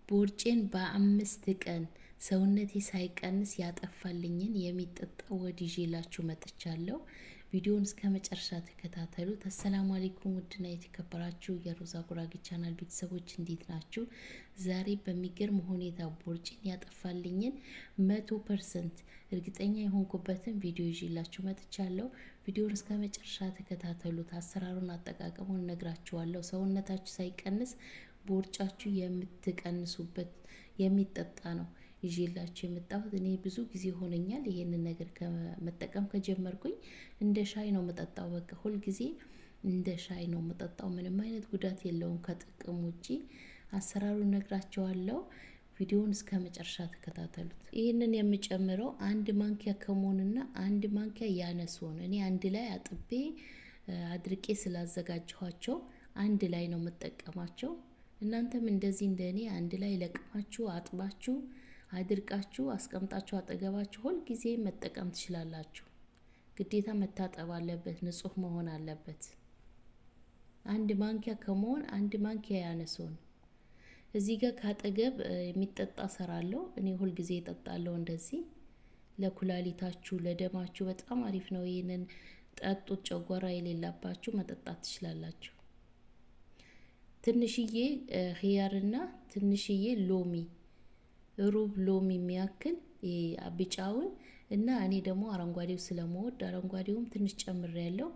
ቦርጬን በ5 ቀን ሰውነቴ ሳይቀንስ ያጠፋልኝን የሚጠጣ ወድ ይዤላችሁ መጥቻለሁ። ቪዲዮውን እስከ መጨረሻ ተከታተሉት። አሰላሙ አለይኩም ውድና የተከበራችሁ የሮዛ ጉራጌ ቻናል ቤተሰቦች እንዴት ናችሁ? ዛሬ በሚገርም ሁኔታ ቦርጬን ያጠፋልኝን 100% እርግጠኛ የሆንኩበትን ቪዲዮ ይዤላችሁ መጥቻለሁ። ቪዲዮውን እስከ መጨረሻ ተከታተሉት። አሰራሩን አጠቃቀሙን እነግራችኋለሁ። ሰውነታችሁ ሳይቀንስ ቦርጫችሁ የምትቀንሱበት የሚጠጣ ነው ይዤላችሁ የመጣሁት። እኔ ብዙ ጊዜ ሆነኛል ይሄንን ነገር ከመጠቀም ከጀመርኩኝ። እንደ ሻይ ነው መጠጣው። በቃ ሁል ጊዜ እንደ ሻይ ነው መጠጣው። ምንም አይነት ጉዳት የለውም ከጥቅም ውጪ። አሰራሩን ነግራችኋለሁ። ቪዲዮውን እስከ መጨረሻ ተከታተሉት። ይህንን የምጨምረው 1 ማንኪያ ከሞንና 1 ማንኪያ ያነሱን እኔ አንድ ላይ አጥቤ አድርቄ ስላዘጋጀኋቸው አንድ ላይ ነው መጠቀማቸው። እናንተም እንደዚህ እንደኔ አንድ ላይ ለቅማችሁ አጥባችሁ አድርቃችሁ አስቀምጣችሁ አጠገባችሁ ሁል ጊዜ መጠቀም ትችላላችሁ። ግዴታ መታጠብ አለበት፣ ንጹህ መሆን አለበት። 1 ማንኪያ ከመሆን 1 ማንኪያ ያነሱን። እዚህ ጋር ካጠገብ የሚጠጣ ሰራለሁ። እኔ ሁል ጊዜ እጠጣለሁ እንደዚህ። ለኩላሊታችሁ ለደማችሁ በጣም አሪፍ ነው። ይሄንን ጠጡት። ጨጓራ የሌላባችሁ መጠጣት ትችላላችሁ። ትንሽዬ ኺያርና ትንሽዬ ሎሚ ሩብ ሎሚ የሚያክል ቢጫውን እና እኔ ደግሞ አረንጓዴው ስለምወድ አረንጓዴውም ትንሽ ጨምሬያለሁ።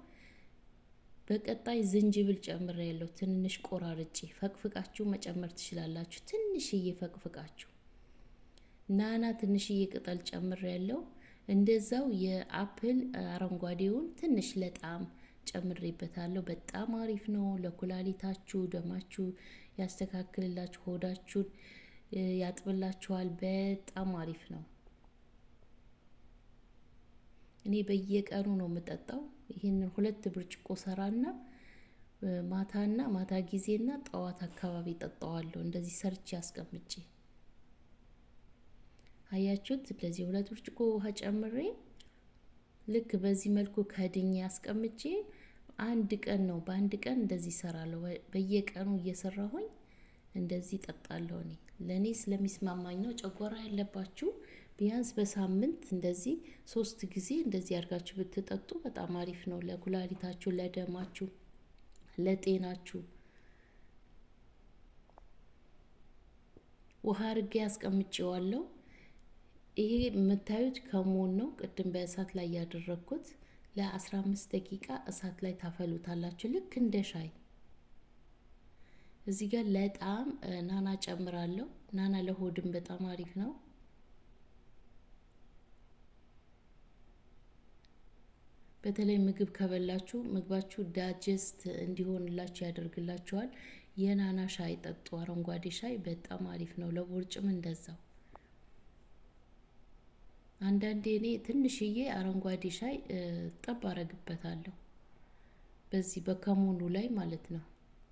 በቀጣይ ዝንጅብል ጨምሬያለሁ። ትንሽ ቆራርጬ ፈቅፍቃችሁ መጨመር ትችላላችሁ። ትንሽዬ ፈቅፍቃችሁ ናና ትንሽዬ ቅጠል ጨምሬያለሁ። እንደዛው የአፕል አረንጓዴውን ትንሽ ለጣም ጨምሬበታለሁ። በጣም አሪፍ ነው ለኩላሊታችሁ፣ ደማችሁ ያስተካክልላችሁ፣ ሆዳችሁን ያጥብላችኋል። በጣም አሪፍ ነው። እኔ በየቀኑ ነው የምጠጣው። ይሄንን 2 ብርጭቆ ሰራና ማታ ጊዜና ጠዋት አካባቢ ጠጣዋለሁ። እንደዚህ ሰርቼ አስቀምጬ አያችሁት። ለዚህ 2 ብርጭቆ ውሃ ጨምሬ ልክ በዚህ መልኩ ከድኜ አስቀምጬ በአንድ ቀን እንደዚህ ሰራለሁ። በየቀኑ እየሰራሁኝ እንደዚህ ጠጣለሁ። እኔ ለኔ ስለሚስማማኝ ነው። ጨጓራ ያለባችሁ ቢያንስ በሳምንት እንደዚህ 3 ጊዜ እንደዚህ አድርጋችሁ ብትጠጡ በጣም አሪፍ ነው ለኩላሊታችሁ፣ ለደማችሁ፣ ለጤናችሁ። ውሃ አድርጌ አስቀምጬዋለሁ። ይሄ የምታዩት ከሞን ነው። ቅድም በእሳት ላይ ያደረኩት ለ15 ደቂቃ እሳት ላይ ታፈሉታላችሁ ልክ እንደ ሻይ። እዚህ ጋር ለጣም ናና ጨምራለሁ። ናና ለሆድም በጣም አሪፍ ነው። በተለይ ምግብ ከበላችሁ ምግባችሁ ዳጀስት እንዲሆንላችሁ ያደርግላችኋል። የናና ሻይ ጠጡ። አረንጓዴ ሻይ በጣም አሪፍ ነው። ለቦርጭም እንደዛው። አንዳንዴ እኔ ትንሽዬ አረንጓዴ ሻይ ጠብ አረግበታለሁ በዚህ በከሙኑ ላይ ማለት ነው፣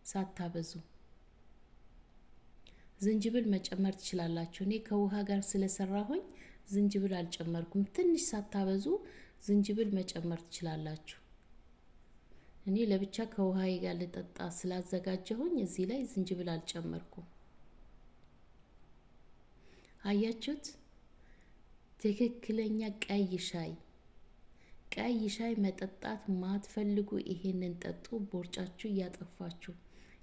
ሳታበዙ። ዝንጅብል መጨመር ትችላላችሁ። እኔ ከውሃ ጋር ስለሰራሁኝ ዝንጅብል አልጨመርኩም። ትንሽ ሳታበዙ ዝንጅብል መጨመር ትችላላችሁ። እኔ ለብቻ ከውሃዬ ጋር ልጠጣ ስላዘጋጀሁኝ እዚህ ላይ ዝንጅብል አልጨመርኩም። አያችሁት? ትክክለኛ ቀይ ሻይ መጠጣት ማትፈልጉ ይሄንን ጠጡ። ቦርጫችሁ እያጠፋችሁ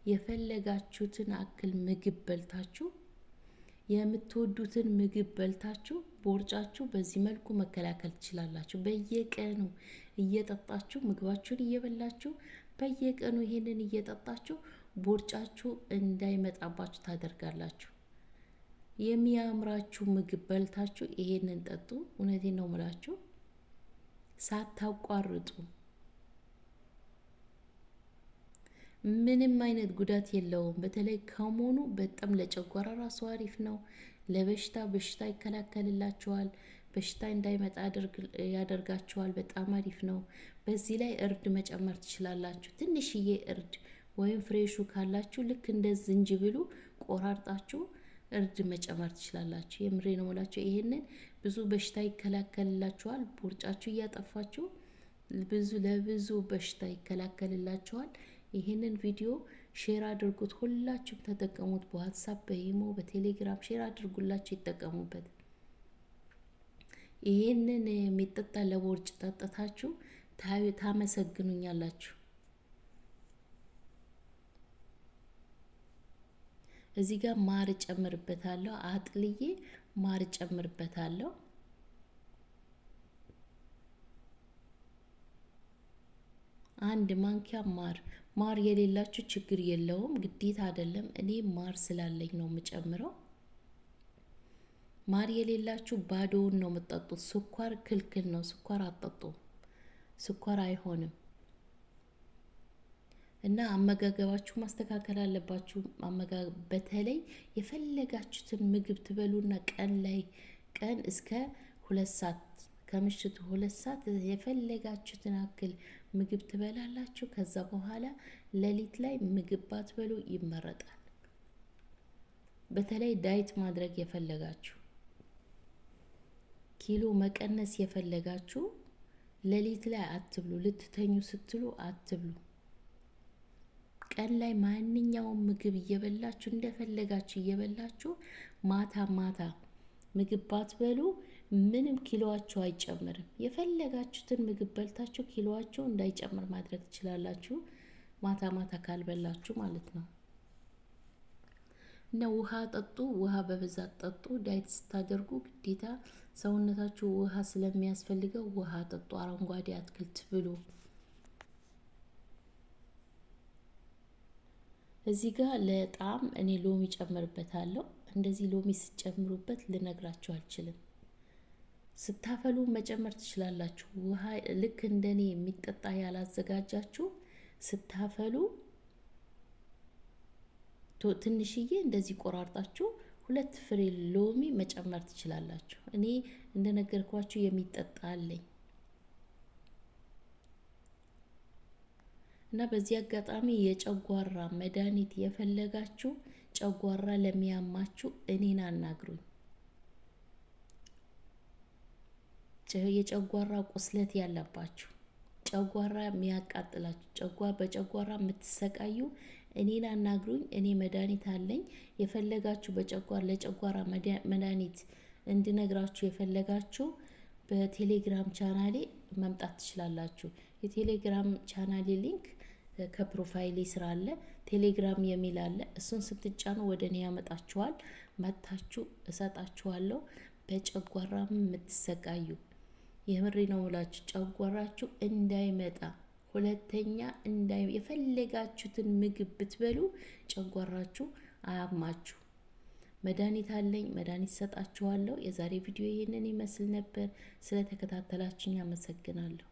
የፈለጋችሁትን አክል ምግብ በልታችሁ የምትወዱትን ምግብ በልታችሁ ቦርጫችሁ በዚህ መልኩ መከላከል ትችላላችሁ። በየቀኑ እየጠጣችሁ ምግባችሁን እየበላችሁ በየቀኑ ይሄንን እየጠጣችሁ ቦርጫችሁ እንዳይመጣባችሁ ታደርጋላችሁ። የሚያምራችሁ ምግብ በልታችሁ ይሄንን ጠጡ። እውነቴን ነው የምላችሁ፣ ሳታቋርጡ። ምንም አይነት ጉዳት የለውም። በተለይ ከሞኑ በጣም ለጨጓራ ራሱ አሪፍ ነው። በሽታ ይከላከልላችኋል። በሽታ እንዳይመጣ ያደርጋችኋል። በጣም አሪፍ ነው። በዚህ ላይ እርድ መጨመር ትችላላችሁ። ትንሽዬ እርድ ወይም ፍሬሹ ካላችሁ ልክ እንደ ዝንጅብሉ ቆራርጣችሁ እርድ መጨመር ትችላላችሁ። የምሬ ነው የምላችሁ። ይሄንን ብዙ በሽታ ይከላከልላችኋል። ቦርጫችሁ እያጠፋችሁ ለብዙ በሽታ ይከላከልላችኋል። ይሄንን ቪዲዮ ሼር አድርጉት። ሁላችሁም ተጠቀሙት። በዋትሳፕ በኢሞ በቴሌግራም ሼር አድርጉላችሁ ይጠቀሙበት። ይሄንን የሚጠጣ ለቦርጭ ጠጥታችሁ ታመሰግኑኛላችሁ። እዚህ ጋር ማር ጨምርበታለሁ። አጥልዬ ማር ጨምርበታለሁ። አንድ ማንኪያ ማር የሌላችሁ ችግር የለውም፣ ግዴታ አይደለም። እኔ ማር ስላለኝ ነው የምጨምረው። ማር የሌላችሁ ባዶውን ነው የምጠጡት። ስኳር ክልክል ነው፣ ስኳር አጠጡ፣ ስኳር አይሆንም። እና አመጋገባችሁ ማስተካከል አለባችሁ። በተለይ የፈለጋችሁትን ምግብ ትበሉና ቀን እስከ 2 ሰዓት ከምሽቱ 2 ሰዓት የፈለጋችሁትን አክል ምግብ ትበላላችሁ። ከዛ በኋላ ሌሊት ላይ ምግብ ባትበሉ ይመረጣል። በተለይ ዳይት ማድረግ የፈለጋችሁ ኪሎ መቀነስ የፈለጋችሁ ሌሊት ላይ አትብሉ፣ ልትተኙ ስትሉ አትብሉ። ቀን ላይ ማንኛውም ምግብ እየበላችሁ እንደፈለጋችሁ እየበላችሁ ማታ ምግብ ባትበሉ ምንም ኪሎዋችሁ አይጨምርም። የፈለጋችሁትን ምግብ በልታችሁ ኪሎዋችሁ እንዳይጨምር ማድረግ ትችላላችሁ፣ ማታ ካልበላችሁ ማለት ነው። እና ውሃ ጠጡ፣ ውሃ በብዛት ጠጡ። ዳይት ስታደርጉ ግዴታ ሰውነታችሁ ውሃ ስለሚያስፈልገው ውሃ ጠጡ። አረንጓዴ አትክልት ብሉ። እዚህ ጋር ለጣዕም እኔ ሎሚ ጨምርበታለሁ። እንደዚህ ሎሚ ስትጨምሩበት ልነግራችሁ አልችልም። ስታፈሉ መጨመር ትችላላችሁ። ውሃ ልክ እንደኔ የሚጠጣ ያላዘጋጃችሁ ስታፈሉ ትንሽዬ እንደዚህ ቆራርጣችሁ 2 ፍሬ ሎሚ መጨመር ትችላላችሁ። እኔ እንደነገርኳችሁ የሚጠጣ አለኝ እና በዚህ አጋጣሚ የጨጓራ መድኃኒት የፈለጋችሁ ጨጓራ ለሚያማችሁ እኔን አናግሩኝ። የጨጓራ ቁስለት ያለባችሁ፣ ጨጓራ የሚያቃጥላችሁ፣ በጨጓራ የምትሰቃዩ እኔን አናግሩኝ። እኔ መድኃኒት አለኝ። የፈለጋችሁ ለጨጓራ መድኃኒት እንድነግራችሁ የፈለጋችሁ በቴሌግራም ቻናሌ መምጣት ትችላላችሁ። የቴሌግራም ቻናሌ ሊንክ ከፕሮፋይሌ ስራ አለ። ቴሌግራም የሚል አለ። እሱን ስትጫኑ ወደ እኔ ያመጣችኋል። መታችሁ እሰጣችኋለሁ። በጨጓራ የምትሰቃዩ የምሬ ነው ብላችሁ ጨጓራችሁ እንዳይመጣ ሁለተኛ የፈለጋችሁትን ምግብ ብትበሉ ጨጓራችሁ አያማችሁ። መድኃኒት አለኝ፣ መድኃኒት ሰጣችኋለሁ። የዛሬ ቪዲዮ ይህንን ይመስል ነበር። ስለተከታተላችሁኝ አመሰግናለሁ።